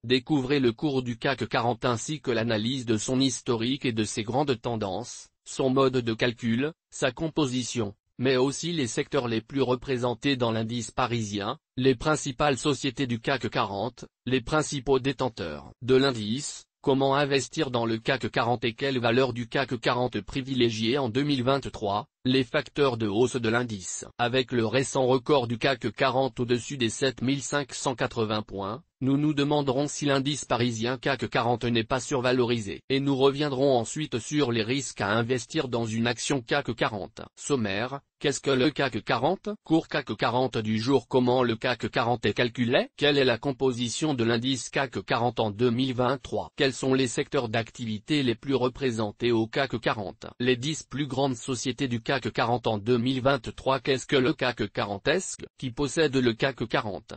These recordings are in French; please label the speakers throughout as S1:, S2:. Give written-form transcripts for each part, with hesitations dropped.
S1: Découvrez le cours du CAC 40 ainsi que l'analyse de son historique et de ses grandes tendances, son mode de calcul, sa composition, mais aussi les secteurs les plus représentés dans l'indice parisien, les principales sociétés du CAC 40, les principaux détenteurs de l'indice. Comment investir dans le CAC 40 et quelles valeurs du CAC 40 privilégier en 2023, les facteurs de hausse de l'indice. Avec le récent record du CAC 40 au-dessus des 7580 points, nous nous demanderons si l'indice parisien CAC 40 n'est pas survalorisé. Et nous reviendrons ensuite sur les risques à investir dans une action CAC 40. Sommaire, qu'est-ce que le CAC 40? Cours CAC 40 du jour. Comment le CAC 40 est calculé? Quelle est la composition de l'indice CAC 40 en 2023? Quels sont les secteurs d'activité les plus représentés au CAC 40? Les 10 plus grandes sociétés du CAC 40 en 2023. Qu'est-ce que le CAC 40? Qui possède le CAC 40?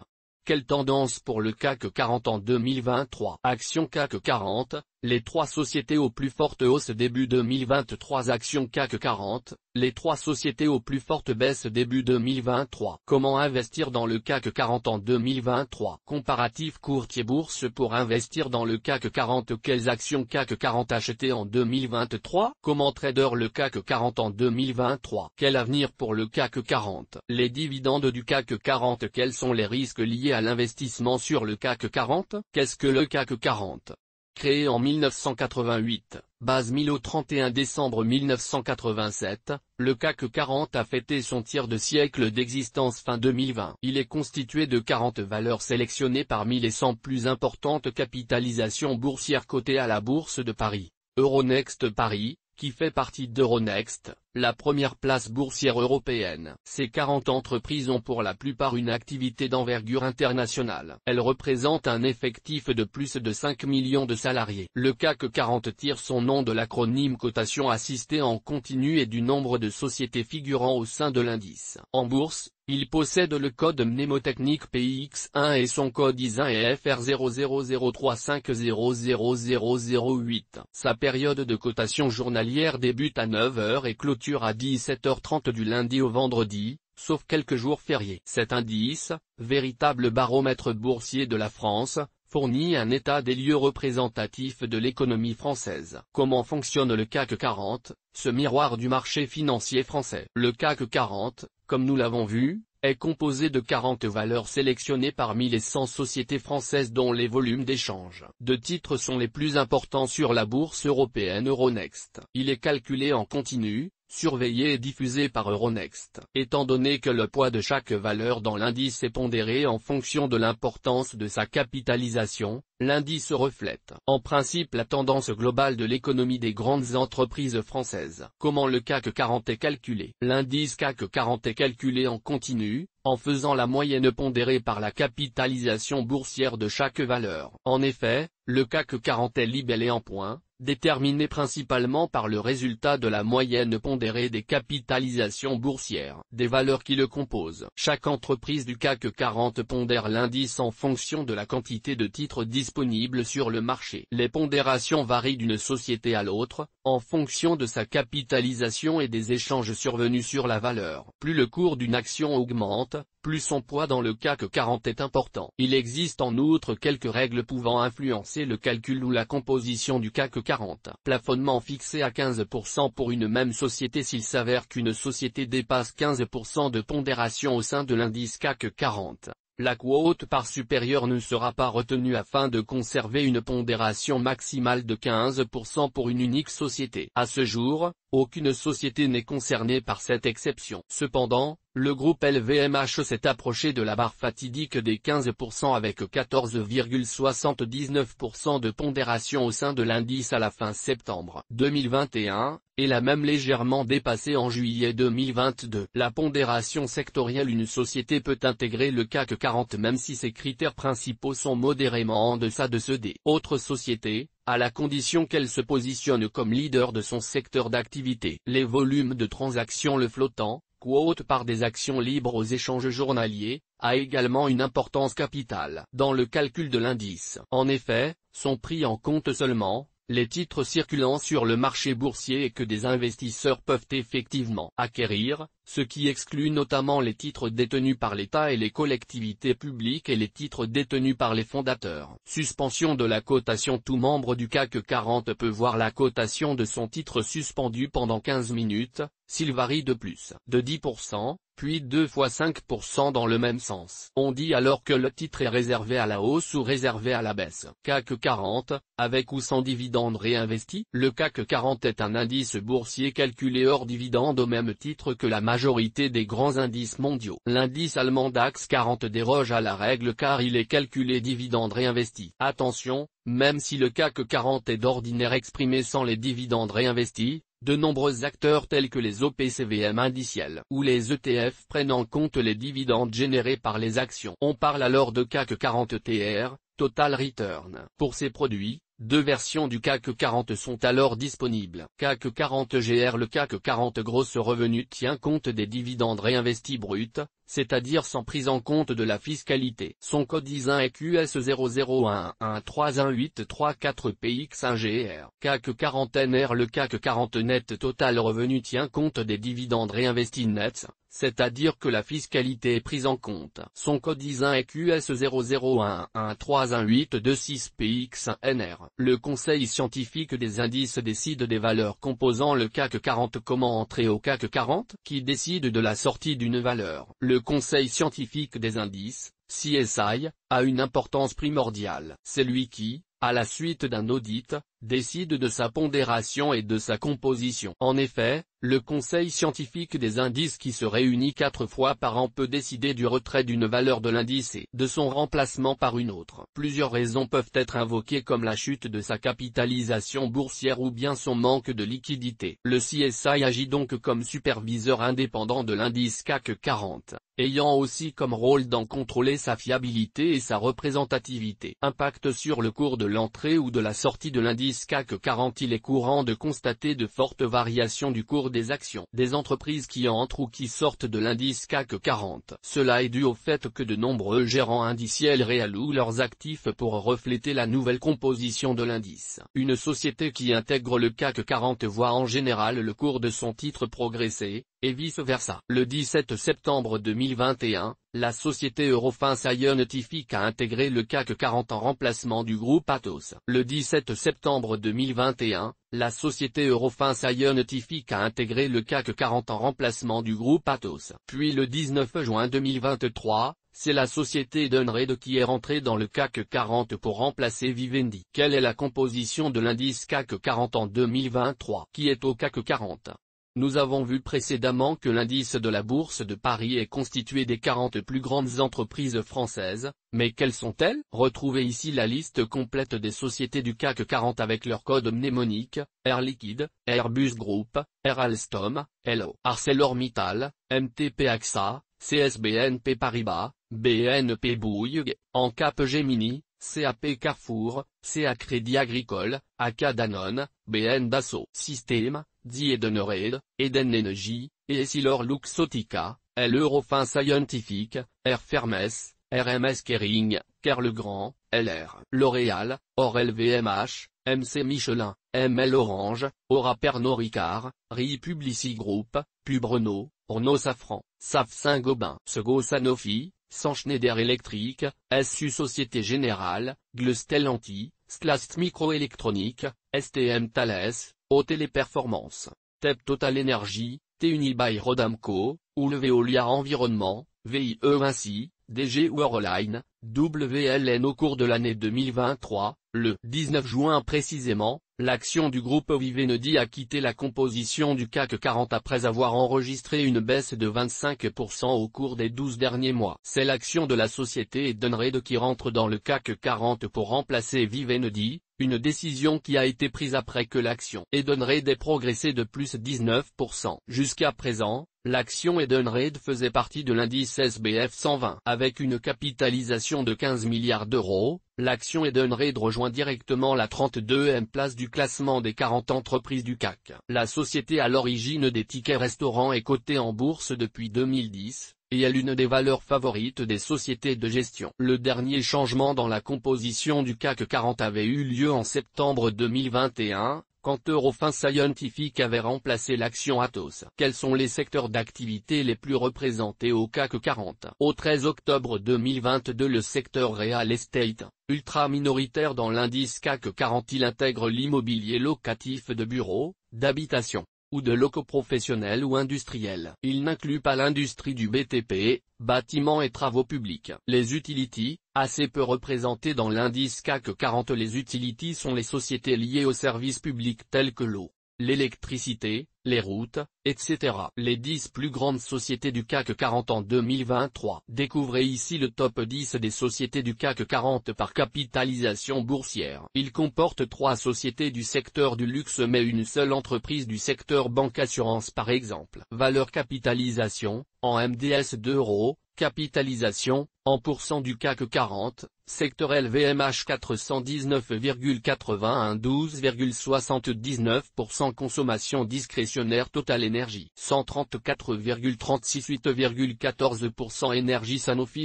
S1: Quelle tendance pour le CAC 40 en 2023? Action CAC 40, les 3 sociétés aux plus fortes hausses début 2023. Action CAC 40, les 3 sociétés aux plus fortes baisses début 2023. Comment investir dans le CAC 40 en 2023? Comparatif courtier bourse pour investir dans le CAC 40. Quelles actions CAC 40 achetées en 2023? Comment trader le CAC 40 en 2023? Quel avenir pour le CAC 40? Les dividendes du CAC 40. Quels sont les risques liés à l'investissement sur le CAC 40? Qu'est-ce que le CAC 40? Créé en 1988, base 1000 au 31 décembre 1987, le CAC 40 a fêté son tiers de siècle d'existence fin 2020. Il est constitué de 40 valeurs sélectionnées parmi les 100 plus importantes capitalisations boursières cotées à la Bourse de Paris. Euronext Paris, qui fait partie d'Euronext, la première place boursière européenne. Ces 40 entreprises ont pour la plupart une activité d'envergure internationale. Elles représentent un effectif de plus de 5 millions de salariés. Le CAC 40 tire son nom de l'acronyme cotation assistée en continu et du nombre de sociétés figurant au sein de l'indice. En bourse, il possède le code mnémotechnique PIX1 et son code ISIN est FR 0003500008. Sa période de cotation journalière débute à 9h et clôture à 17h30 du lundi au vendredi, sauf quelques jours fériés. Cet indice, véritable baromètre boursier de la France, fournit un état des lieux représentatif de l'économie française. Comment fonctionne le CAC 40, ce miroir du marché financier français? Le CAC 40, comme nous l'avons vu, est composé de 40 valeurs sélectionnées parmi les 100 sociétés françaises dont les volumes d'échange de titres sont les plus importants sur la bourse européenne Euronext. Il est calculé en continu, surveillé et diffusé par Euronext. Étant donné que le poids de chaque valeur dans l'indice est pondéré en fonction de l'importance de sa capitalisation, l'indice reflète en principe la tendance globale de l'économie des grandes entreprises françaises. Comment le CAC 40 est calculé? L'indice CAC 40 est calculé en continu, en faisant la moyenne pondérée par la capitalisation boursière de chaque valeur. En effet, le CAC 40 est libellé en points, déterminé principalement par le résultat de la moyenne pondérée des capitalisations boursières des valeurs qui le composent. Chaque entreprise du CAC 40 pondère l'indice en fonction de la quantité de titres disponibles sur le marché. Les pondérations varient d'une société à l'autre, en fonction de sa capitalisation et des échanges survenus sur la valeur. Plus le cours d'une action augmente, plus son poids dans le CAC 40 est important. Il existe en outre quelques règles pouvant influencer le calcul ou la composition du CAC 40. Plafonnement fixé à 15% pour une même société s'il s'avère qu'une société dépasse 15% de pondération au sein de l'indice CAC 40. La quote part supérieure ne sera pas retenue afin de conserver une pondération maximale de 15% pour une unique société. À ce jour, aucune société n'est concernée par cette exception. Cependant, le groupe LVMH s'est approché de la barre fatidique des 15% avec 14,79% de pondération au sein de l'indice à la fin septembre 2021, et l'a même légèrement dépassé en juillet 2022. La pondération sectorielle. Une société peut intégrer le CAC 40 même si ses critères principaux sont modérément en deçà de ceux des autres sociétés, à la condition qu'elle se positionne comme leader de son secteur d'activité. Les volumes de transactions. Le flottant, quote par des actions libres aux échanges journaliers, a également une importance capitale dans le calcul de l'indice. En effet, sont pris en compte seulement les titres circulant sur le marché boursier et que des investisseurs peuvent effectivement acquérir, ce qui exclut notamment les titres détenus par l'État et les collectivités publiques et les titres détenus par les fondateurs. Suspension de la cotation. Tout membre du CAC 40 peut voir la cotation de son titre suspendue pendant 15 minutes, s'il varie de plus de 10%, puis 2 fois 5% dans le même sens. On dit alors que le titre est réservé à la hausse ou réservé à la baisse. CAC 40, avec ou sans dividendes réinvestis. Le CAC 40 est un indice boursier calculé hors dividende au même titre que la majorité des grands indices mondiaux. L'indice allemand DAX 40 déroge à la règle car il est calculé dividendes réinvestis. Attention, même si le CAC 40 est d'ordinaire exprimé sans les dividendes réinvestis, de nombreux acteurs tels que les OPCVM indiciels ou les ETF prennent en compte les dividendes générés par les actions. On parle alors de CAC 40 TR, Total Return. Pour ces produits, deux versions du CAC 40 sont alors disponibles. CAC 40 GR. Le CAC 40 Gros Revenu tient compte des dividendes réinvestis bruts, c'est-à-dire sans prise en compte de la fiscalité. Son code ISIN est QS001131834PX1GR. CAC 40 NR. Le CAC 40 Net Total Revenu tient compte des dividendes réinvestis nets, c'est-à-dire que la fiscalité est prise en compte. Son code ISIN est QS001131826PX1NR. Le conseil scientifique des indices décide des valeurs composant le CAC 40. Comment entrer au CAC 40? Qui décide de la sortie d'une valeur? Le conseil scientifique des indices, CSI, a une importance primordiale. C'est lui qui, à la suite d'un audit, décide de sa pondération et de sa composition. En effet, le conseil scientifique des indices qui se réunit 4 fois par an peut décider du retrait d'une valeur de l'indice et de son remplacement par une autre. Plusieurs raisons peuvent être invoquées comme la chute de sa capitalisation boursière ou bien son manque de liquidité. Le CSI agit donc comme superviseur indépendant de l'indice CAC 40, ayant aussi comme rôle d'en contrôler sa fiabilité et sa représentativité. Impact sur le cours de l'entrée ou de la sortie de l'indice CAC 40. Il est courant de constater de fortes variations du cours des actions des entreprises qui entrent ou qui sortent de l'indice CAC 40. Cela est dû au fait que de nombreux gérants indiciels réallouent leurs actifs pour refléter la nouvelle composition de l'indice. Une société qui intègre le CAC 40 voit en général le cours de son titre progresser, et vice-versa. Le 17 septembre 2021, la société Eurofins Scientific a intégré le CAC 40 en remplacement du groupe Atos. Le 17 septembre 2021, la société Eurofins Scientific a intégré le CAC 40 en remplacement du groupe Atos. Puis le 19 juin 2023, c'est la société Edenred qui est rentrée dans le CAC 40 pour remplacer Vivendi. Quelle est la composition de l'indice CAC 40 en 2023? Qui est au CAC 40? Nous avons vu précédemment que l'indice de la Bourse de Paris est constitué des 40 plus grandes entreprises françaises, mais quelles sont-elles? Retrouvez ici la liste complète des sociétés du CAC 40 avec leur code mnémonique: Air Liquide, Airbus Group, Air Alstom, LO, ArcelorMittal, MTP AXA, CSBNP Paribas, BNP Bouygues, Ancap Gemini, CAP Carrefour, CA Crédit Agricole, AK Danone, BN Dassault Systèmes, Die Edenred, Eden Energy, Essilor Luxottica, L Eurofins Scientific, Air Fermes, RMS Kering, Kerlegrand, LR L'Oréal, Or LVMH, MC Michelin, ML Orange, Aura Pernod Ricard, RI Publicis Group, Pub Renault, Renault Safran, SAF Saint-Gobain, Sego Sanofi, Schneider Electric, SU Société Générale, GLE Stellantis, Stlast Microélectronique, STM Thales, O Téléperformance, TEP Total Energy, T-Uni by Rodamco, ou le Veolia Environnement, VIE ainsi, DG Worldline, WLN. Au cours de l'année 2023, le 19 juin précisément, l'action du groupe Vivendi a quitté la composition du CAC 40 après avoir enregistré une baisse de 25% au cours des 12 derniers mois. C'est l'action de la société Edenred qui rentre dans le CAC 40 pour remplacer Vivendi, une décision qui a été prise après que l'action Edenred ait progressé de plus 19%. Jusqu'à présent, l'action Edenred faisait partie de l'indice SBF 120. Avec une capitalisation de 15 milliards d'euros, l'action Edenred rejoint directement la 32e place du classement des 40 entreprises du CAC. La société à l'origine des tickets restaurants est cotée en bourse depuis 2010, et est l'une des valeurs favorites des sociétés de gestion. Le dernier changement dans la composition du CAC 40 avait eu lieu en septembre 2021, quand Eurofins Scientific avait remplacé l'action Atos. Quels sont les secteurs d'activité les plus représentés au CAC 40? Au 13 octobre 2022, le secteur real estate, ultra minoritaire dans l'indice CAC 40, il intègre l'immobilier locatif de bureaux, d'habitation, ou de locaux professionnels ou industriels. Il n'inclut pas l'industrie du BTP, bâtiments et travaux publics. Les utilities, assez peu représentées dans l'indice CAC 40. Les utilities sont les sociétés liées aux services publics tels que l'eau, l'électricité, les routes, etc. Les 10 plus grandes sociétés du CAC 40 en 2023. Découvrez ici le top 10 des sociétés du CAC 40 par capitalisation boursière. Il comporte 3 sociétés du secteur du luxe mais une seule entreprise du secteur banque-assurance par exemple. Valeur capitalisation, en MDS d'euros, capitalisation, en pourcent du CAC 40, secteur LVMH 419,81 12,79%. Consommation discrétionnaire Total Énergie 134,36 8,14%. Énergie Sanofi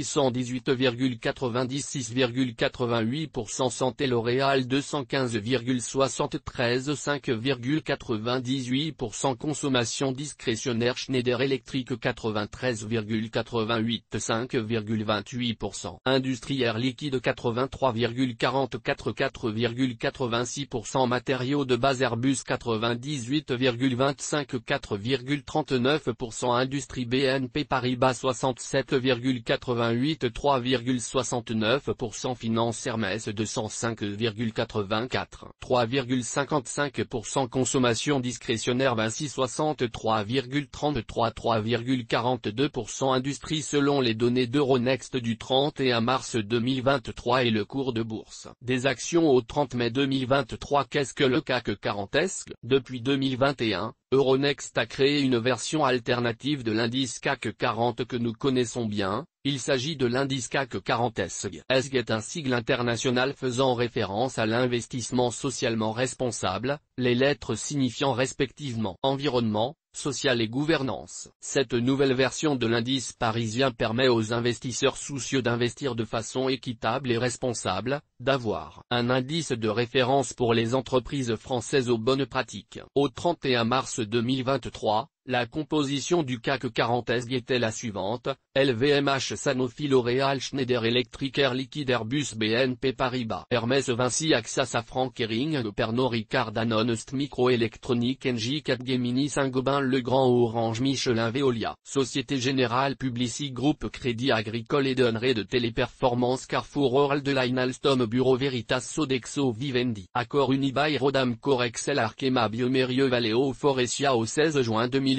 S1: 118,96 ,88%. Santé L'Oréal 215,73 5,98%. Consommation discrétionnaire Schneider Electric 93,88 5,28%. Industrie Air Liquide 83,44 4,86%. Matériaux de base Airbus 98,25 4,39%. Industrie BNP Paribas 67,88 3,69%. Finance Hermès 205,84 3,55%. Consommation discrétionnaire Vinci 63,33 3,42%. Industrie selon les données d'Euronext du 31 mars 2023 et le cours de bourse des actions au 30 mai 2023. Qu'est-ce que le CAC 40? Depuis 2021, Euronext a créé une version alternative de l'indice CAC 40 que nous connaissons bien. Il s'agit de l'indice CAC 40 ESG. ESG est un sigle international faisant référence à l'investissement socialement responsable, les lettres signifiant respectivement environnement, social et gouvernance. Cette nouvelle version de l'indice parisien permet aux investisseurs soucieux d'investir de façon équitable et responsable, d'avoir un indice de référence pour les entreprises françaises aux bonnes pratiques. Au 31 mars 2023, la composition du CAC 40 ESG était la suivante: LVMH, Sanofi, L'Oréal, Schneider Electric, Air Liquide, Airbus, BNP Paribas, Hermès, Vinci, AXA, Safran, Kering, Pernod Ricard, Danone, Microélectronique, Engie, Capgemini, Saint-Gobain, Legrand, Orange, Michelin, Veolia, Société Générale, Publicis Groupe, Crédit Agricole et de Téléperformance, Carrefour, Worldline, Alstom, Bureau Veritas, Sodexo, Vivendi, Accor, Unibail, Rodam, Corexel, Arkema, Biomérieux, Valeo, Forestia. Au 16 juin 2023,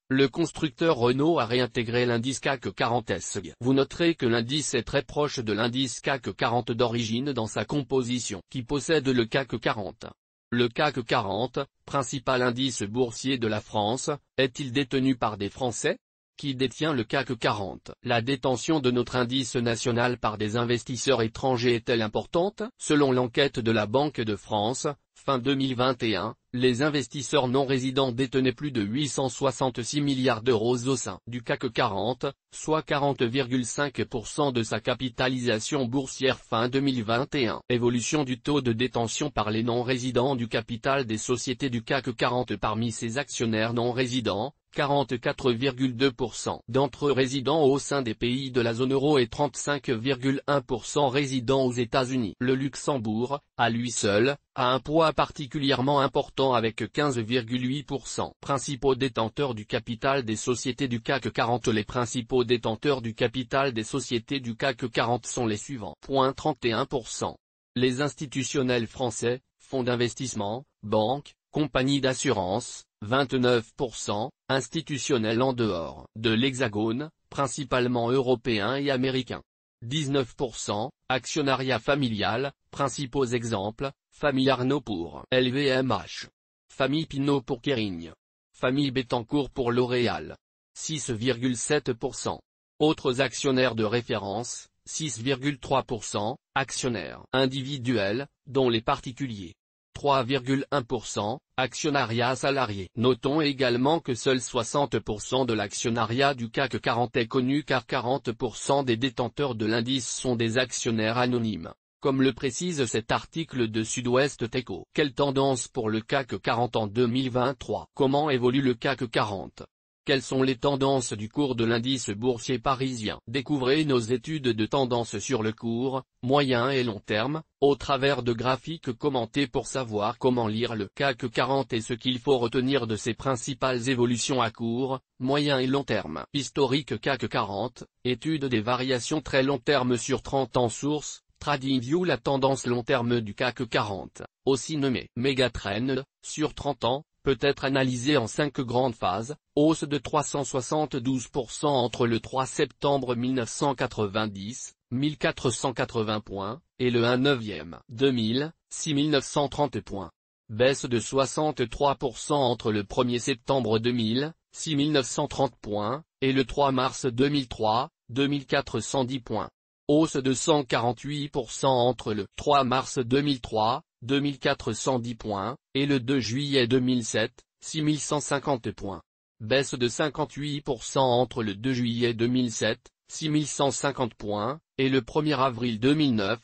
S1: le constructeur Renault a réintégré l'indice CAC 40 ESG. Vous noterez que l'indice est très proche de l'indice CAC 40 d'origine dans sa composition, qui possède le CAC 40. Le CAC 40, principal indice boursier de la France, est-il détenu par des Français? Qui détient le CAC 40? La détention de notre indice national par des investisseurs étrangers est-elle importante? Selon l'enquête de la Banque de France, fin 2021, les investisseurs non résidents détenaient plus de 866 milliards d'euros au sein du CAC 40, soit 40,5% de sa capitalisation boursière fin 2021. Évolution du taux de détention par les non-résidents du capital des sociétés du CAC 40. Parmi ces actionnaires non résidents, 44,2% d'entre eux résidant au sein des pays de la zone euro et 35,1% résidant aux États-Unis. Le Luxembourg, à lui seul, a un poids particulièrement important avec 15,8%. Principaux détenteurs du capital des sociétés du CAC 40. Les principaux détenteurs du capital des sociétés du CAC 40 sont les suivants. 31%. Les institutionnels français, fonds d'investissement, banques, compagnies d'assurance, 29%, institutionnels en dehors de l'Hexagone, principalement européens et américains. 19%, actionnariat familial, principaux exemples, famille Arnault pour LVMH. Famille Pinault pour Kering. Famille Bettencourt pour L'Oréal. 6,7%. Autres actionnaires de référence, 6,3%, actionnaires individuels, dont les particuliers. 3,1%, actionnariat salarié. Notons également que seuls 60% de l'actionnariat du CAC 40 est connu car 40% des détenteurs de l'indice sont des actionnaires anonymes. comme le précise cet article de Sud-Ouest Techco. Quelle tendance pour le CAC 40 en 2023? Comment évolue le CAC 40? Quelles sont les tendances du cours de l'indice boursier parisien? Découvrez nos études de tendance sur le court, moyen et long terme, au travers de graphiques commentés pour savoir comment lire le CAC 40 et ce qu'il faut retenir de ses principales évolutions à court, moyen et long terme. Historique CAC 40, étude des variations très long terme sur 30 ans source, TradingView. La tendance long terme du CAC 40, aussi nommée Megatrend, sur 30 ans, peut être analysée en 5 grandes phases: hausse de 372% entre le 3 septembre 1990, 1480 points, et le 1/9, 2000, 6930 points. Baisse de 63% entre le 1er septembre 2000, 6930 points, et le 3 mars 2003, 2410 points. Hausse de 148% entre le 3 mars 2003, 2410 points, et le 2 juillet 2007, 6150 points. Baisse de 58% entre le 2 juillet 2007, 6150 points, et le 1er avril 2009,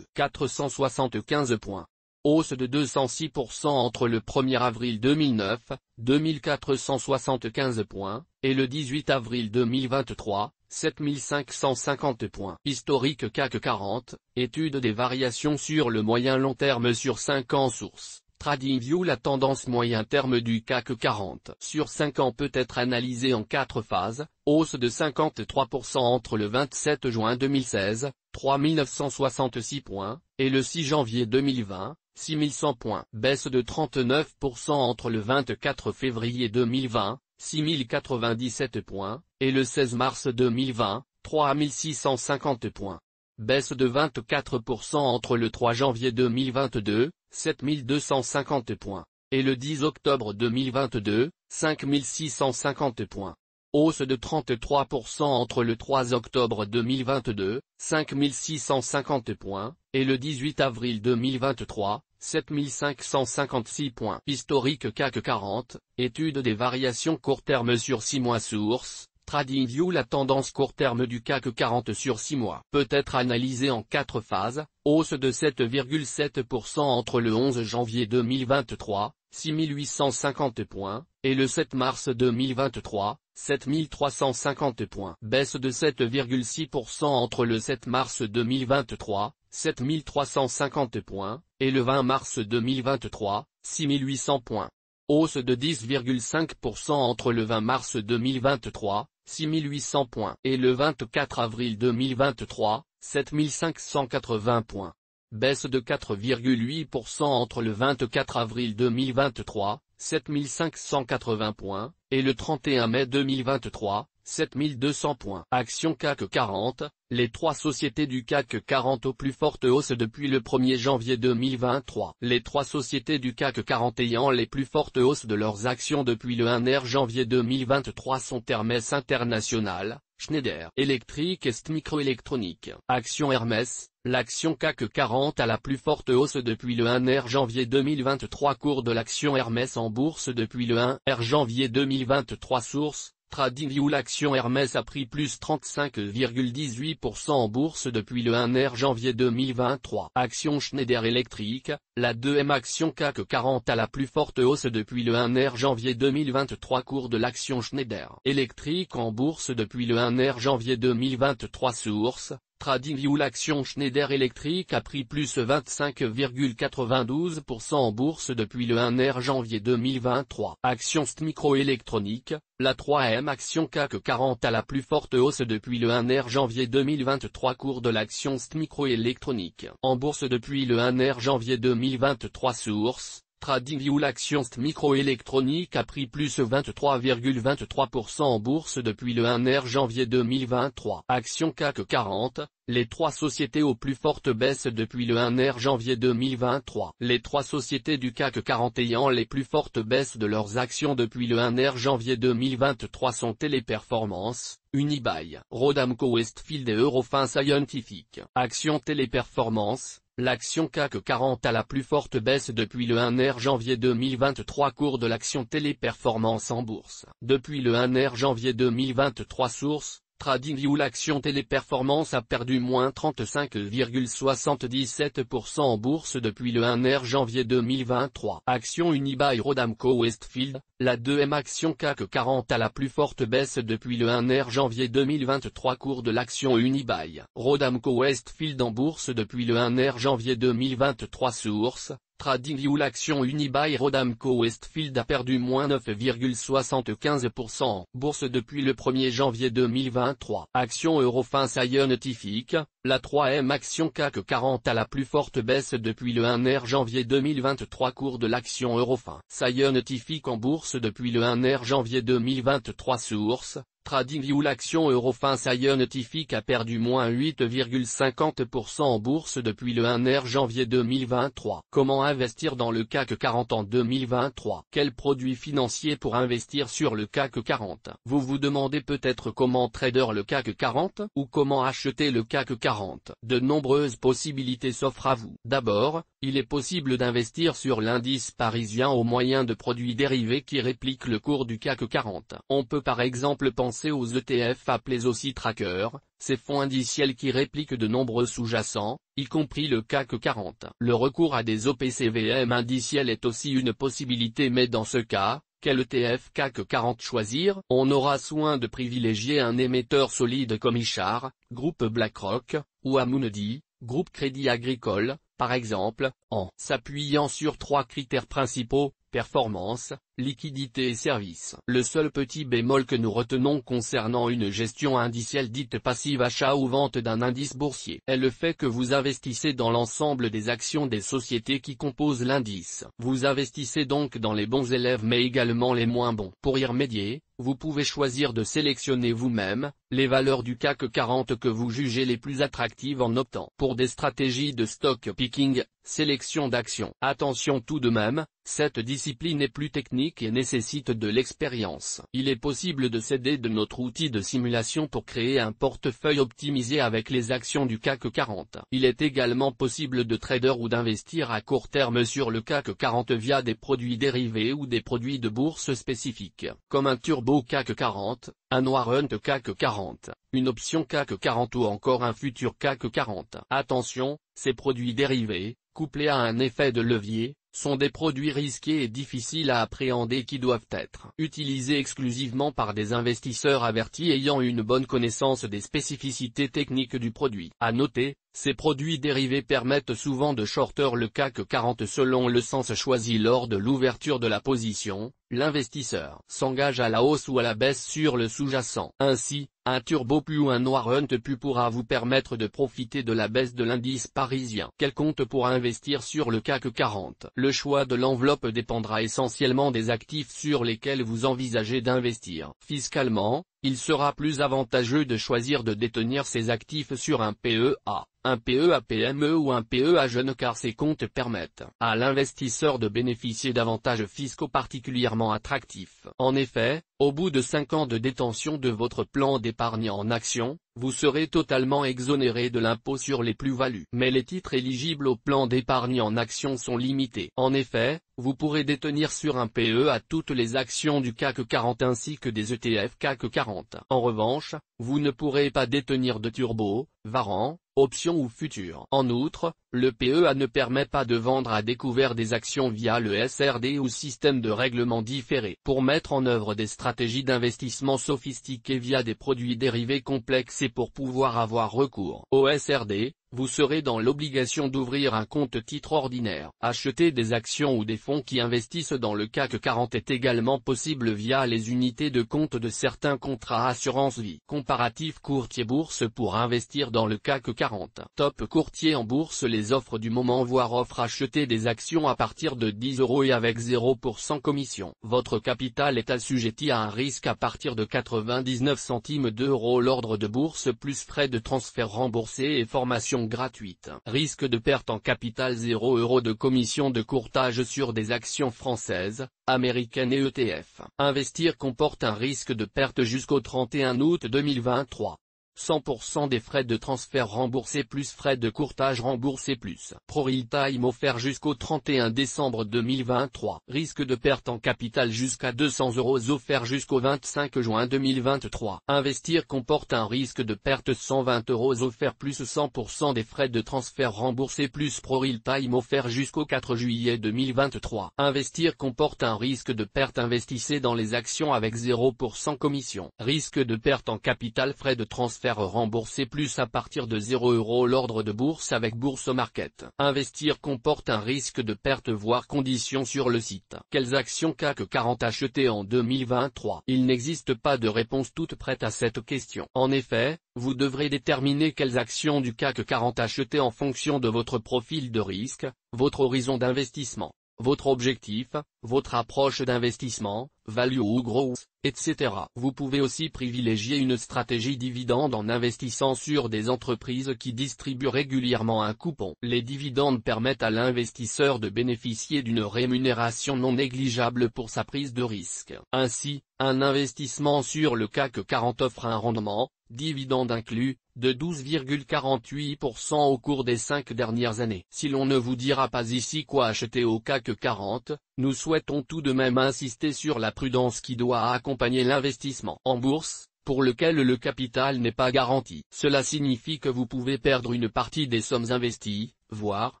S1: 475 points. Hausse de 206% entre le 1er avril 2009, 2475 points, et le 18 avril 2023, 7550 points. Historique CAC 40, étude des variations sur le moyen long terme sur 5 ans source, TradingView. La tendance moyen terme du CAC 40 sur 5 ans peut être analysée en 4 phases: hausse de 53% entre le 27 juin 2016, 3966 points, et le 6 janvier 2020, 6100 points. Baisse de 39% entre le 24 février 2020, 6097 points, et le 16 mars 2020, 3650 points. Baisse de 24% entre le 3 janvier 2022, 7250 points, et le 10 octobre 2022, 5650 points. Hausse de 33% entre le 3 octobre 2022, 5650 points, et le 18 avril 2023, 7556 points. Historique CAC 40, étude des variations court terme sur 6 mois source, TradingView. La tendance court terme du CAC 40 sur 6 mois peut être analysée en 4 phases: hausse de 7,7% entre le 11 janvier 2023, 6850 points, et le 7 mars 2023, 7350 points. Baisse de 7,6% entre le 7 mars 2023, 7350 points, et le 20 mars 2023, 6800 points. Hausse de 10,5% entre le 20 mars 2023, 6800 points, et le 24 avril 2023, 7580 points. Baisse de 4,8% entre le 24 avril 2023, 7580 points, et le 31 mai 2023, 7200 points. Action CAC 40, les 3 sociétés du CAC 40 aux plus fortes hausses depuis le 1er janvier 2023. Les 3 sociétés du CAC 40 ayant les plus fortes hausses de leurs actions depuis le 1er janvier 2023 sont Hermès International, Schneider Electric et ST Microelectronics. Action Hermès, l'action CAC 40 à la plus forte hausse depuis le 1er janvier 2023. Cours de l'action Hermès en bourse depuis le 1er janvier 2023. Source, TradingView. L'action Hermès a pris plus 35,18% en bourse depuis le 1er janvier 2023. Action Schneider Electric, la 2e action CAC 40 à la plus forte hausse depuis le 1er janvier 2023. Cours de l'action Schneider Electric en bourse depuis le 1er janvier 2023. Source, TradingView. L'action Schneider Electric a pris plus 25,92% en bourse depuis le 1er janvier 2023. Action ST Microelectronics, la 3e action CAC 40 à la plus forte hausse depuis le 1er janvier 2023. Cours de l'action ST Microelectronics en bourse depuis le 1er janvier 2023. Source, TradingView. L'action ST Microelectronics a pris plus 23,23% en bourse depuis le 1er janvier 2023. Action CAC 40, les 3 sociétés aux plus fortes baisses depuis le 1er janvier 2023. Les 3 sociétés du CAC 40 ayant les plus fortes baisses de leurs actions depuis le 1er janvier 2023 sont Téléperformance, Unibail, Rodamco Westfield et Eurofins Scientific. Action Téléperformance, l'action CAC 40 à la plus forte baisse depuis le 1er janvier 2023. Cours de l'action Téléperformance en bourse depuis le 1er janvier 2023. Source, TradingView. L'action Téléperformance a perdu moins 35,77% en bourse depuis le 1er janvier 2023. Action Unibail Rodamco Westfield, la 2e action CAC 40 a la plus forte baisse depuis le 1er janvier 2023. Cours de l'action Unibail Rodamco Westfield en bourse depuis le 1er janvier 2023. Source TradingView. L'action Unibail Rodamco Westfield a perdu moins 9,75% en bourse depuis le 1er janvier 2023. Action Eurofins Scientific, la 3e action CAC 40 a la plus forte baisse depuis le 1er janvier 2023. Cours de l'action Eurofins Scientific en bourse depuis le 1er janvier 2023. Source TradingView. L'action Eurofins Scientific a perdu moins 8,50% en bourse depuis le 1er janvier 2023. Comment investir dans le CAC 40 en 2023? Quels produits financiers pour investir sur le CAC 40? Vous vous demandez peut-être comment trader le CAC 40 ou comment acheter le CAC 40. De nombreuses possibilités s'offrent à vous. D'abord, il est possible d'investir sur l'indice parisien au moyen de produits dérivés qui répliquent le cours du CAC 40. On peut par exemple penser aux ETF appelés aussi trackers, ces fonds indiciels qui répliquent de nombreux sous-jacents, y compris le CAC 40. Le recours à des OPCVM indiciels est aussi une possibilité, mais dans ce cas, quel ETF CAC 40 choisir? On aura soin de privilégier un émetteur solide comme Ichar, groupe BlackRock, ou Amundi, groupe Crédit Agricole, par exemple, en s'appuyant sur 3 critères principaux: performance, liquidité et service. Le seul petit bémol que nous retenons concernant une gestion indicielle dite passive, achat ou vente d'un indice boursier, est le fait que vous investissez dans l'ensemble des actions des sociétés qui composent l'indice. Vous investissez donc dans les bons élèves mais également les moins bons. Pour y remédier, vous pouvez choisir de sélectionner vous-même les valeurs du CAC 40 que vous jugez les plus attractives en optant pour des stratégies de stock picking, sélection d'actions. Attention tout de même, cette discipline est plus technique et nécessite de l'expérience. Il est possible de s'aider de notre outil de simulation pour créer un portefeuille optimisé avec les actions du CAC 40. Il est également possible de trader ou d'investir à court terme sur le CAC 40 via des produits dérivés ou des produits de bourse spécifiques, comme un turbo CAC 40, un warrant CAC 40, une option CAC 40 ou encore un futur CAC 40. Attention, ces produits dérivés, couplés à un effet de levier, sont des produits risqués et difficiles à appréhender qui doivent être utilisés exclusivement par des investisseurs avertis ayant une bonne connaissance des spécificités techniques du produit. À noter, ces produits dérivés permettent souvent de shorter le CAC 40 selon le sens choisi lors de l'ouverture de la position. L'investisseur s'engage à la hausse ou à la baisse sur le sous-jacent. Ainsi, un turbo PU ou un warrant PU pourra vous permettre de profiter de la baisse de l'indice parisien. Quel compte pour investir sur le CAC 40? Le choix de l'enveloppe dépendra essentiellement des actifs sur lesquels vous envisagez d'investir. Fiscalement, il sera plus avantageux de choisir de détenir ces actifs sur un PEA, un PEA PME ou un PEA jeune car ces comptes permettent à l'investisseur de bénéficier d'avantages fiscaux particulièrement attractifs. En effet, au bout de 5 ans de détention de votre plan d'épargne en actions, vous serez totalement exonéré de l'impôt sur les plus-values. Mais les titres éligibles au plan d'épargne en actions sont limités. En effet, vous pourrez détenir sur un PEA toutes les actions du CAC 40 ainsi que des ETF CAC 40. En revanche, vous ne pourrez pas détenir de turbo, warrant, options ou futures. En outre, le PEA ne permet pas de vendre à découvert des actions via le SRD ou système de règlement différé. Pour mettre en œuvre des stratégies d'investissement sophistiquées via des produits dérivés complexes et pour pouvoir avoir recours au SRD, vous serez dans l'obligation d'ouvrir un compte titre ordinaire. Acheter des actions ou des fonds qui investissent dans le CAC 40 est également possible via les unités de compte de certains contrats assurance vie. Comparatif courtier bourse pour investir dans le CAC 40. Top courtier en bourse les offres du moment voire offre acheter des actions à partir de 10 € et avec 0% commission. Votre capital est assujetti à un risque à partir de 99 centimes d'euros l'ordre de bourse plus frais de transfert remboursés et formation gratuite. Risque de perte en capital 0 € de commission de courtage sur des actions françaises, américaines et ETF. Investir comporte un risque de perte jusqu'au 31 août 2023. 100% des frais de transfert remboursés plus frais de courtage remboursés plus ProRealTime offert jusqu'au 31 décembre 2023. Risque de perte en capital jusqu'à 200 € offert jusqu'au 25 juin 2023. Investir comporte un risque de perte 120 € offert plus 100% des frais de transfert remboursés plus ProRealTime offert jusqu'au 4 juillet 2023. Investir comporte un risque de perte. Investissez dans les actions avec 0% commission. Risque de perte en capital frais de transfert remboursés plus à partir de 0 € l'ordre de bourse avec Bourse Market. Investir comporte un risque de perte voire conditions sur le site. Quelles actions CAC 40 achetées en 2023? Il n'existe pas de réponse toute prête à cette question. En effet, vous devrez déterminer quelles actions du CAC 40 acheter en fonction de votre profil de risque, votre horizon d'investissement, votre objectif, votre approche d'investissement, value ou growth, etc. Vous pouvez aussi privilégier une stratégie dividende en investissant sur des entreprises qui distribuent régulièrement un coupon. Les dividendes permettent à l'investisseur de bénéficier d'une rémunération non négligeable pour sa prise de risque. Ainsi, un investissement sur le CAC 40 offre un rendement, dividende inclus, de 12,48% au cours des 5 dernières années. Si l'on ne vous dira pas ici quoi acheter au CAC 40, nous souhaitons tout de même insister sur la prudence qui doit accompagner l'investissement en bourse, pour lequel le capital n'est pas garanti. Cela signifie que vous pouvez perdre une partie des sommes investies, voire,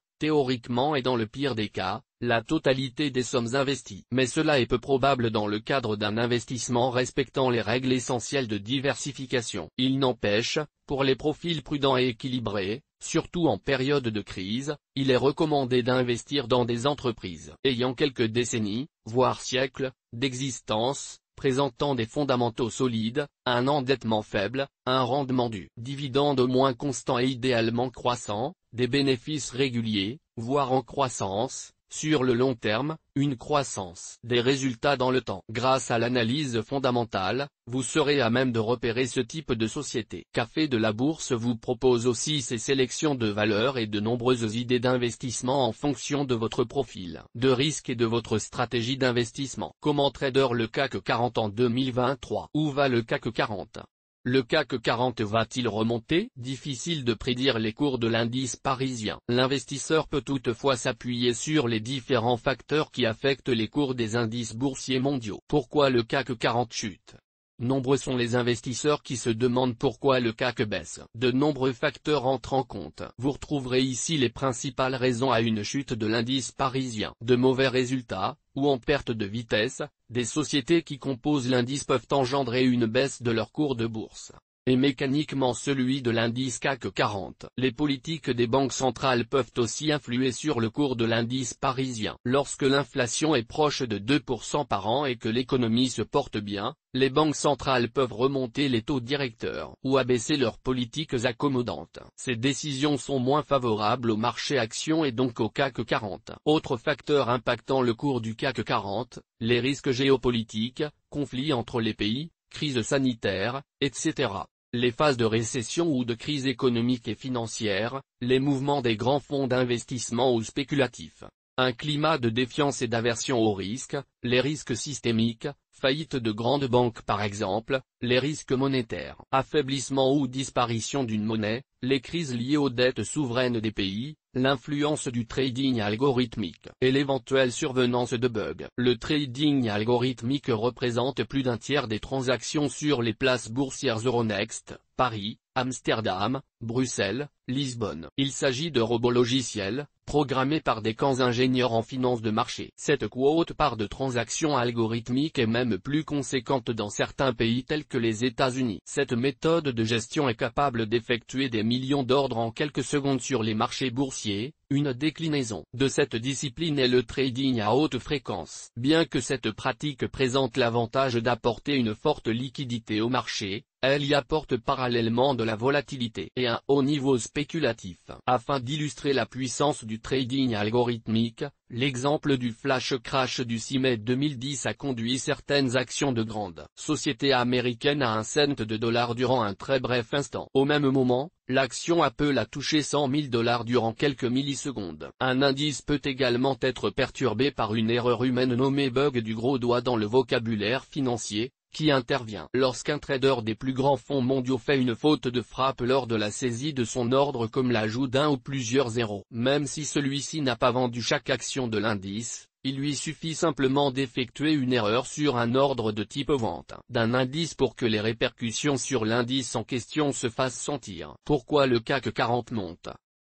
S1: théoriquement et dans le pire des cas, la totalité des sommes investies. Mais cela est peu probable dans le cadre d'un investissement respectant les règles essentielles de diversification. Il n'empêche, pour les profils prudents et équilibrés, surtout en période de crise, il est recommandé d'investir dans des entreprises ayant quelques décennies, voire siècles, d'existence, présentant des fondamentaux solides, un endettement faible, un rendement du dividende au moins constant et idéalement croissant, des bénéfices réguliers, voire en croissance, sur le long terme, une croissance des résultats dans le temps. Grâce à l'analyse fondamentale, vous serez à même de repérer ce type de société. Café de la Bourse vous propose aussi ses sélections de valeurs et de nombreuses idées d'investissement en fonction de votre profil de risque et de votre stratégie d'investissement. Comment trader le CAC 40 en 2023? Où va le CAC 40? Le CAC 40 va-t-il remonter? Difficile de prédire les cours de l'indice parisien. L'investisseur peut toutefois s'appuyer sur les différents facteurs qui affectent les cours des indices boursiers mondiaux. Pourquoi le CAC 40 chute? Nombreux sont les investisseurs qui se demandent pourquoi le CAC baisse. De nombreux facteurs entrent en compte. Vous retrouverez ici les principales raisons à une chute de l'indice parisien. De mauvais résultats, ou en perte de vitesse, des sociétés qui composent l'indice peuvent engendrer une baisse de leur cours de bourse, et mécaniquement celui de l'indice CAC 40. Les politiques des banques centrales peuvent aussi influer sur le cours de l'indice parisien. Lorsque l'inflation est proche de 2% par an et que l'économie se porte bien, les banques centrales peuvent remonter les taux directeurs ou abaisser leurs politiques accommodantes. Ces décisions sont moins favorables au marché actions et donc au CAC 40. Autre facteur impactant le cours du CAC 40, les risques géopolitiques, conflits entre les pays, crise sanitaire, etc. Les phases de récession ou de crise économique et financière, les mouvements des grands fonds d'investissement ou spéculatifs, un climat de défiance et d'aversion au risque, les risques systémiques, faillite de grandes banques par exemple, les risques monétaires, affaiblissement ou disparition d'une monnaie, les crises liées aux dettes souveraines des pays, l'influence du trading algorithmique, et l'éventuelle survenance de bugs. Le trading algorithmique représente plus d'un tiers des transactions sur les places boursières Euronext, Paris, Amsterdam, Bruxelles, Lisbonne. Il s'agit de robots logiciels, programmés par des camps ingénieurs en finance de marché. Cette quote-part de transactions algorithmiques est même plus conséquente dans certains pays tels que les États-Unis. Cette méthode de gestion est capable d'effectuer des millions d'ordres en quelques secondes sur les marchés boursiers. Une déclinaison de cette discipline est le trading à haute fréquence. Bien que cette pratique présente l'avantage d'apporter une forte liquidité au marché, elle y apporte parallèlement de la volatilité et un haut niveau spéculatif. Afin d'illustrer la puissance du trading algorithmique, l'exemple du flash crash du 6 mai 2010 a conduit certaines actions de grandes sociétés américaines à 1 cent de dollar durant un très bref instant. Au même moment, l'action Apple a touché 100 000 $ durant quelques millisecondes. Un indice peut également être perturbé par une erreur humaine nommée bug du gros doigt dans le vocabulaire financier, qui intervient lorsqu'un trader des plus grands fonds mondiaux fait une faute de frappe lors de la saisie de son ordre, comme l'ajout d'un ou plusieurs zéros. Même si celui-ci n'a pas vendu chaque action de l'indice, il lui suffit simplement d'effectuer une erreur sur un ordre de type vente d'un indice pour que les répercussions sur l'indice en question se fassent sentir. Pourquoi le CAC 40 monte?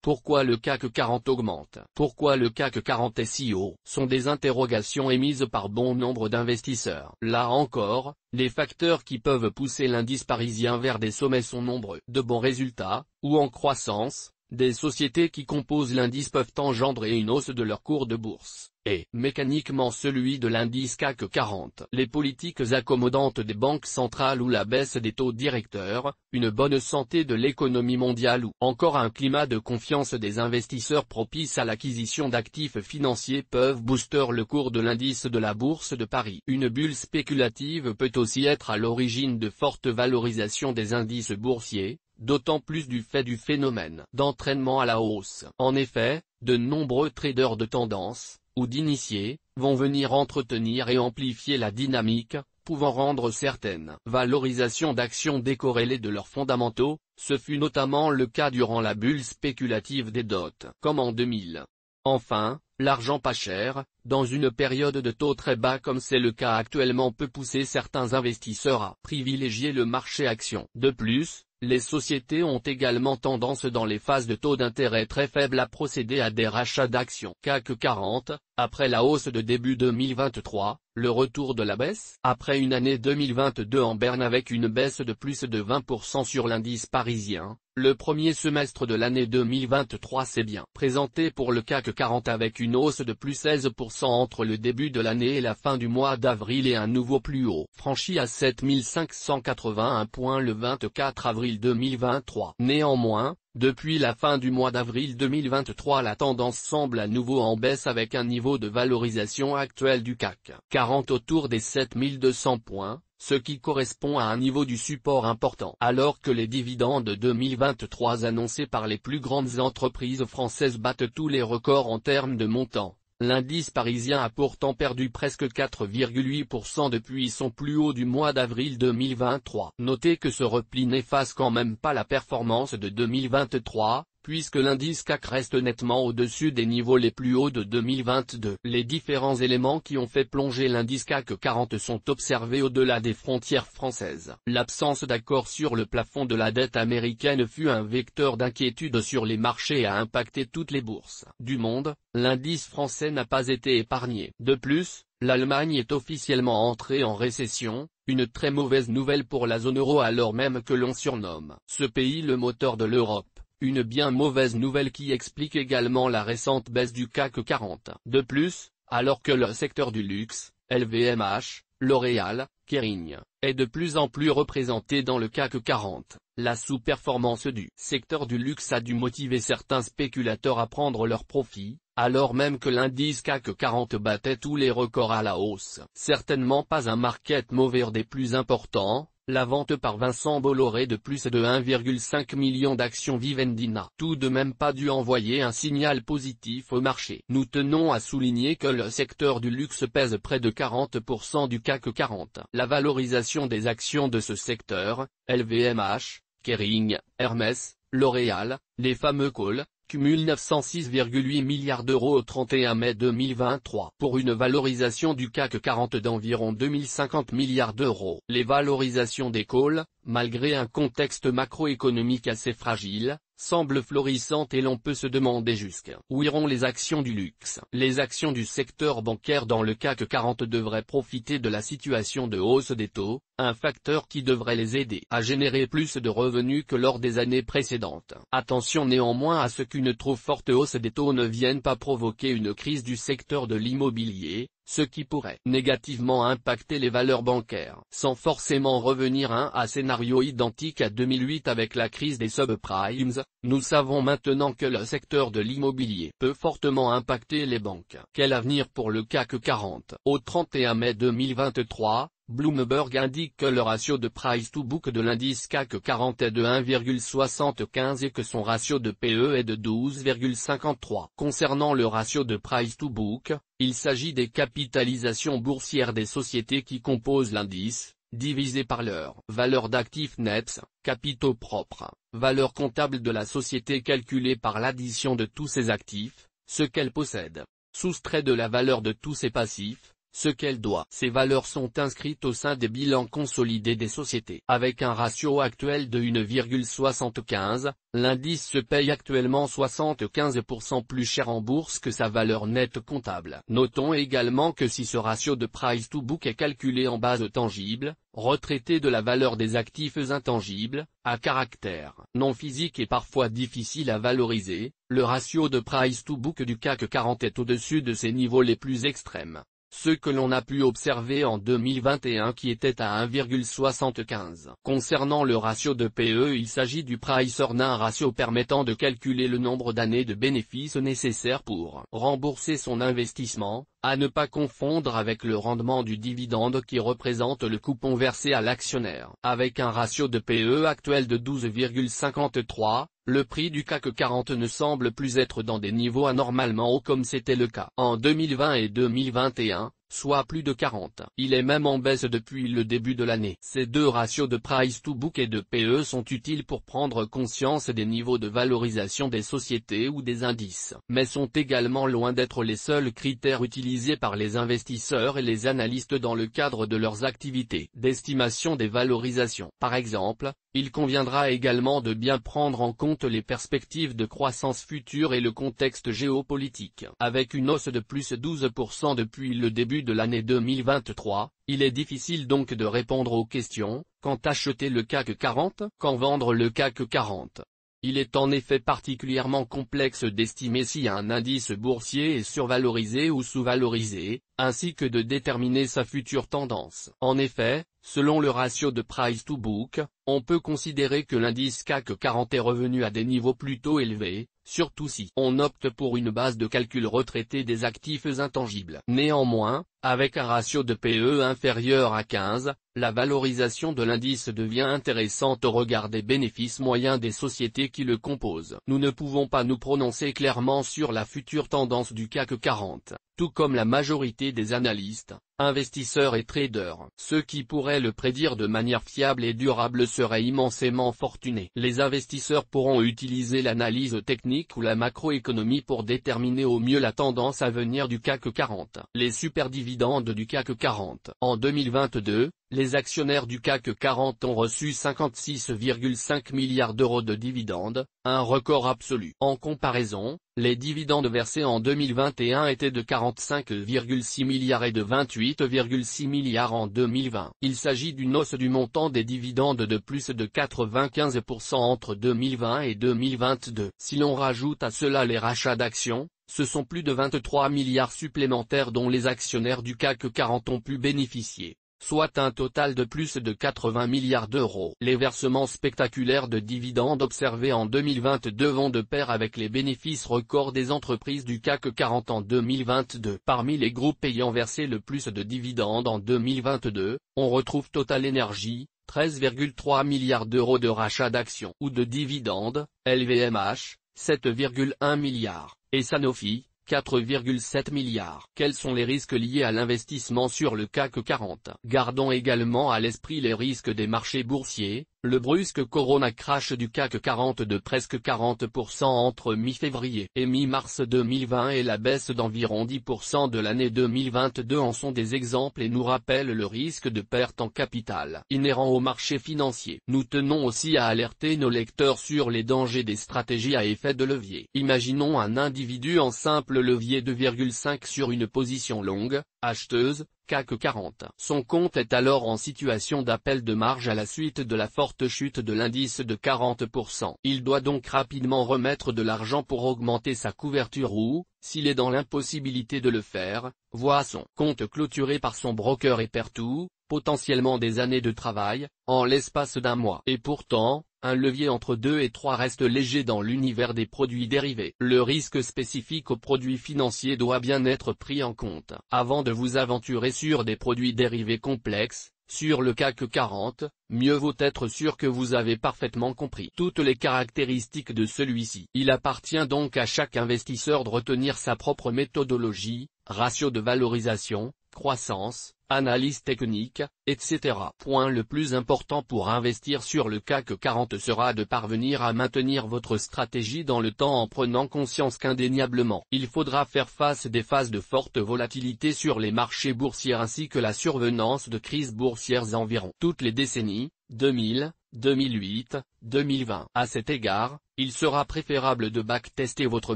S1: Pourquoi le CAC 40 augmente? Pourquoi le CAC 40 est si haut? Sont des interrogations émises par bon nombre d'investisseurs. Là encore, les facteurs qui peuvent pousser l'indice parisien vers des sommets sont nombreux. De bons résultats, ou en croissance, des sociétés qui composent l'indice peuvent engendrer une hausse de leur cours de bourse, et mécaniquement celui de l'indice CAC 40. Les politiques accommodantes des banques centrales ou la baisse des taux directeurs, une bonne santé de l'économie mondiale ou encore un climat de confiance des investisseurs propice à l'acquisition d'actifs financiers peuvent booster le cours de l'indice de la Bourse de Paris. Une bulle spéculative peut aussi être à l'origine de fortes valorisations des indices boursiers, d'autant plus du fait du phénomène d'entraînement à la hausse. En effet, de nombreux traders de tendance, ou d'initiés, vont venir entretenir et amplifier la dynamique, pouvant rendre certaines valorisations d'actions décorrélées de leurs fondamentaux. Ce fut notamment le cas durant la bulle spéculative des dots, comme en 2000. Enfin, l'argent pas cher, dans une période de taux très bas comme c'est le cas actuellement, peut pousser certains investisseurs à privilégier le marché action. De plus, les sociétés ont également tendance dans les phases de taux d'intérêt très faibles à procéder à des rachats d'actions. CAC 40, après la hausse de début 2023, le retour de la baisse. Après une année 2022 en berne avec une baisse de plus de 20% sur l'indice parisien, le premier semestre de l'année 2023 s'est bien présenté pour le CAC 40 avec une hausse de plus 16% entre le début de l'année et la fin du mois d'avril et un nouveau plus haut franchi à 7581 points le 24 avril 2023. Néanmoins, depuis la fin du mois d'avril 2023, la tendance semble à nouveau en baisse avec un niveau de valorisation actuel du CAC 40 autour des 7200 points, ce qui correspond à un niveau du support important. Alors que les dividendes 2023 annoncés par les plus grandes entreprises françaises battent tous les records en termes de montant, l'indice parisien a pourtant perdu presque 4,8% depuis son plus haut du mois d'avril 2023. Notez que ce repli n'efface quand même pas la performance de 2023, puisque l'indice CAC reste nettement au-dessus des niveaux les plus hauts de 2022. Les différents éléments qui ont fait plonger l'indice CAC 40 sont observés au-delà des frontières françaises. L'absence d'accord sur le plafond de la dette américaine fut un vecteur d'inquiétude sur les marchés et a impacté toutes les bourses du monde. L'indice français n'a pas été épargné. De plus, l'Allemagne est officiellement entrée en récession, une très mauvaise nouvelle pour la zone euro alors même que l'on surnomme ce pays le moteur de l'Europe. Une bien mauvaise nouvelle qui explique également la récente baisse du CAC 40. De plus, alors que le secteur du luxe, LVMH, L'Oréal, Kering, est de plus en plus représenté dans le CAC 40, la sous-performance du secteur du luxe a dû motiver certains spéculateurs à prendre leurs profits, alors même que l'indice CAC 40 battait tous les records à la hausse. Certainement pas un market mover des plus importants. La vente par Vincent Bolloré de plus de 1,5 million d'actions Vivendi n'a tout de même pas dû envoyer un signal positif au marché. Nous tenons à souligner que le secteur du luxe pèse près de 40% du CAC 40. La valorisation des actions de ce secteur, LVMH, Kering, Hermès, L'Oréal, les fameux calls, cumule 906,8 milliards d'euros au 31 mai 2023 pour une valorisation du CAC 40 d'environ 2050 milliards d'euros. Les valorisations des calls, malgré un contexte macroéconomique assez fragile, semblent florissantes et l'on peut se demander jusqu'où iront les actions du luxe. Les actions du secteur bancaire dans le CAC 40 devraient profiter de la situation de hausse des taux, un facteur qui devrait les aider à générer plus de revenus que lors des années précédentes. Attention néanmoins à ce qu'une trop forte hausse des taux ne vienne pas provoquer une crise du secteur de l'immobilier, ce qui pourrait négativement impacter les valeurs bancaires. Sans forcément revenir à un scénario identique à 2008 avec la crise des subprimes, nous savons maintenant que le secteur de l'immobilier peut fortement impacter les banques. Quel avenir pour le CAC 40? Au 31 mai 2023, Bloomberg indique que le ratio de price to book de l'indice CAC 40 est de 1,75 et que son ratio de PE est de 12,53. Concernant le ratio de price to book, il s'agit des capitalisations boursières des sociétés qui composent l'indice, divisé par leur valeur d'actifs nets, capitaux propres, valeur comptable de la société calculée par l'addition de tous ses actifs, ce qu'elle possède, soustrait de la valeur de tous ses passifs, ce qu'elle doit. Ces valeurs sont inscrites au sein des bilans consolidés des sociétés. Avec un ratio actuel de 1,75, l'indice se paye actuellement 75% plus cher en bourse que sa valeur nette comptable. Notons également que si ce ratio de price to book est calculé en base tangible, retraité de la valeur des actifs intangibles, à caractère non physique et parfois difficile à valoriser, le ratio de price to book du CAC 40 est au-dessus de ses niveaux les plus extrêmes. Ce que l'on a pu observer en 2021 qui était à 1,75. Concernant le ratio de PE, il s'agit du price earning ratio permettant de calculer le nombre d'années de bénéfices nécessaires pour rembourser son investissement, à ne pas confondre avec le rendement du dividende qui représente le coupon versé à l'actionnaire. Avec un ratio de PE actuel de 12,53, le prix du CAC 40 ne semble plus être dans des niveaux anormalement hauts comme c'était le cas en 2020 et 2021, soit plus de 40. Il est même en baisse depuis le début de l'année. Ces deux ratios de price to book et de PE sont utiles pour prendre conscience des niveaux de valorisation des sociétés ou des indices, mais sont également loin d'être les seuls critères utilisés par les investisseurs et les analystes dans le cadre de leurs activités d'estimation des valorisations. Par exemple, il conviendra également de bien prendre en compte les perspectives de croissance future et le contexte géopolitique. Avec une hausse de plus 12% depuis le début de l'année 2023, il est difficile donc de répondre aux questions, quand acheter le CAC 40, quand vendre le CAC 40. Il est en effet particulièrement complexe d'estimer si un indice boursier est survalorisé ou sous-valorisé, ainsi que de déterminer sa future tendance. En effet, selon le ratio de price to book, on peut considérer que l'indice CAC 40 est revenu à des niveaux plutôt élevés, surtout si on opte pour une base de calcul retraitée des actifs intangibles. Néanmoins, avec un ratio de PE inférieur à 15, la valorisation de l'indice devient intéressante au regard des bénéfices moyens des sociétés qui le composent. Nous ne pouvons pas nous prononcer clairement sur la future tendance du CAC 40, tout comme la majorité des analystes, investisseurs et traders. Ceux qui pourraient le prédire de manière fiable et durable seraient immensément fortunés. Les investisseurs pourront utiliser l'analyse technique ou la macroéconomie pour déterminer au mieux la tendance à venir du CAC 40. Les superdividendes du CAC 40. En 2022, les actionnaires du CAC 40 ont reçu 56,5 milliards d'euros de dividendes, un record absolu. En comparaison, les dividendes versés en 2021 étaient de 45,6 milliards et de 28,6 milliards en 2020. Il s'agit d'une hausse du montant des dividendes de plus de 95% entre 2020 et 2022. Si l'on rajoute à cela les rachats d'actions, ce sont plus de 23 milliards supplémentaires dont les actionnaires du CAC 40 ont pu bénéficier, soit un total de plus de 80 milliards d'euros. Les versements spectaculaires de dividendes observés en 2022 vont de pair avec les bénéfices records des entreprises du CAC 40 en 2022. Parmi les groupes ayant versé le plus de dividendes en 2022, on retrouve Total Energy, 13,3 milliards d'euros de rachat d'actions ou de dividendes, LVMH, 7,1 milliards, et Sanofi, 4,7 milliards. Quels sont les risques liés à l'investissement sur le CAC 40? Gardons également à l'esprit les risques des marchés boursiers. Le brusque Corona crash du CAC 40 de presque 40% entre mi-février et mi-mars 2020 et la baisse d'environ 10% de l'année 2022 en sont des exemples et nous rappellent le risque de perte en capital inhérent au marché financier. Nous tenons aussi à alerter nos lecteurs sur les dangers des stratégies à effet de levier. Imaginons un individu en simple levier 2,5 sur une position longue, acheteuse, CAC 40. Son compte est alors en situation d'appel de marge à la suite de la forte chute de l'indice de 40%. Il doit donc rapidement remettre de l'argent pour augmenter sa couverture ou, s'il est dans l'impossibilité de le faire, voit son compte clôturé par son broker et perd tout, potentiellement des années de travail, en l'espace d'un mois. Et pourtant, un levier entre 2 et 3 reste léger dans l'univers des produits dérivés. Le risque spécifique aux produits financiers doit bien être pris en compte. Avant de vous aventurer sur des produits dérivés complexes, sur le CAC 40, mieux vaut être sûr que vous avez parfaitement compris toutes les caractéristiques de celui-ci. Il appartient donc à chaque investisseur de retenir sa propre méthodologie, ratio de valorisation, croissance, analyse technique, etc. Point le plus important pour investir sur le CAC 40 sera de parvenir à maintenir votre stratégie dans le temps en prenant conscience qu'indéniablement, il faudra faire face des phases de forte volatilité sur les marchés boursiers ainsi que la survenance de crises boursières environ toutes les décennies, 2000, 2008, 2020. À cet égard, il sera préférable de backtester votre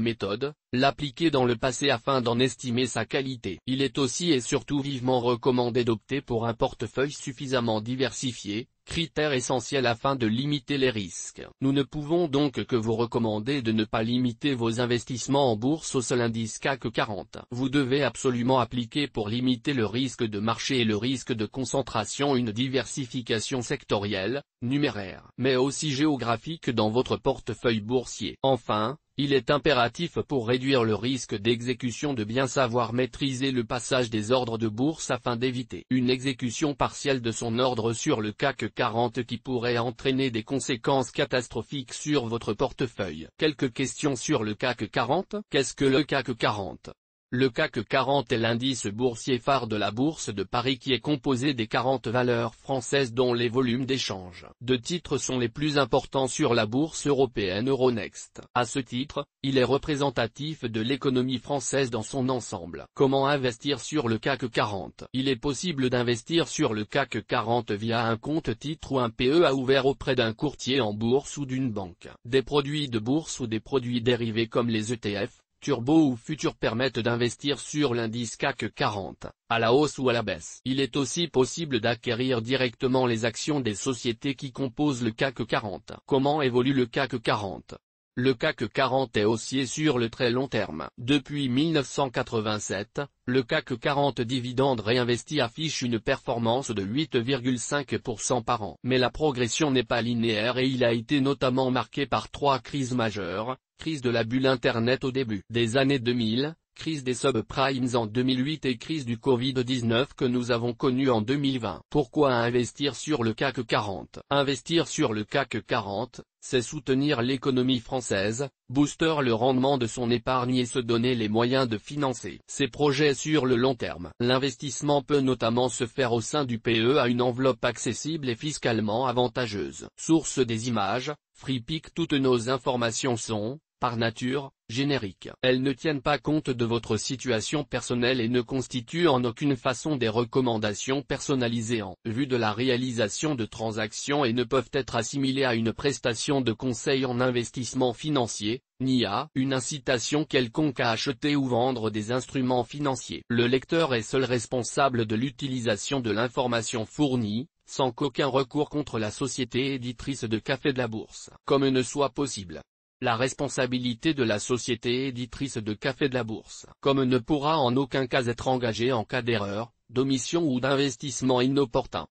S1: méthode, l'appliquer dans le passé afin d'en estimer sa qualité. Il est aussi et surtout vivement recommandé d'opter pour un portefeuille suffisamment diversifié, critère essentiel afin de limiter les risques. Nous ne pouvons donc que vous recommander de ne pas limiter vos investissements en bourse au seul indice CAC 40. Vous devez absolument appliquer pour limiter le risque de marché et le risque de concentration une diversification sectorielle, numéraire, mais aussi géographique dans votre portefeuille boursier. Enfin, il est impératif pour réduire le risque d'exécution de bien savoir maîtriser le passage des ordres de bourse afin d'éviter une exécution partielle de son ordre sur le CAC 40 qui pourrait entraîner des conséquences catastrophiques sur votre portefeuille. Quelques questions sur le CAC 40. Qu'est-ce que le CAC 40? Le CAC 40 est l'indice boursier phare de la Bourse de Paris qui est composé des 40 valeurs françaises dont les volumes d'échange de titres sont les plus importants sur la bourse européenne Euronext. À ce titre, il est représentatif de l'économie française dans son ensemble. Comment investir sur le CAC 40? Il est possible d'investir sur le CAC 40 via un compte titre ou un PEA ouvert auprès d'un courtier en bourse ou d'une banque. Des produits de bourse ou des produits dérivés comme les ETF, Turbo ou Futur permettent d'investir sur l'indice CAC 40, à la hausse ou à la baisse. Il est aussi possible d'acquérir directement les actions des sociétés qui composent le CAC 40. Comment évolue le CAC 40? Le CAC 40 est haussier sur le très long terme. Depuis 1987, le CAC 40 dividende réinvesti affiche une performance de 8,5% par an. Mais la progression n'est pas linéaire et il a été notamment marqué par 3 crises majeures. Crise de la bulle Internet au début des années 2000, crise des subprimes en 2008 et crise du Covid-19 que nous avons connue en 2020. Pourquoi investir sur le CAC 40? Investir sur le CAC 40, c'est soutenir l'économie française, booster le rendement de son épargne et se donner les moyens de financer ses projets sur le long terme. L'investissement peut notamment se faire au sein du PE à une enveloppe accessible et fiscalement avantageuse. Source des images, FreePic. Toutes nos informations sont, par nature, génériques. Elles ne tiennent pas compte de votre situation personnelle et ne constituent en aucune façon des recommandations personnalisées en vue de la réalisation de transactions et ne peuvent être assimilées à une prestation de conseil en investissement financier, ni à une incitation quelconque à acheter ou vendre des instruments financiers. Le lecteur est seul responsable de l'utilisation de l'information fournie, sans qu'aucun recours contre la société éditrice de Café de la Bourse, comme ne soit possible. La responsabilité de la société éditrice de Café de la Bourse, comme ne pourra en aucun cas être engagée en cas d'erreur, d'omission ou d'investissement inopportun.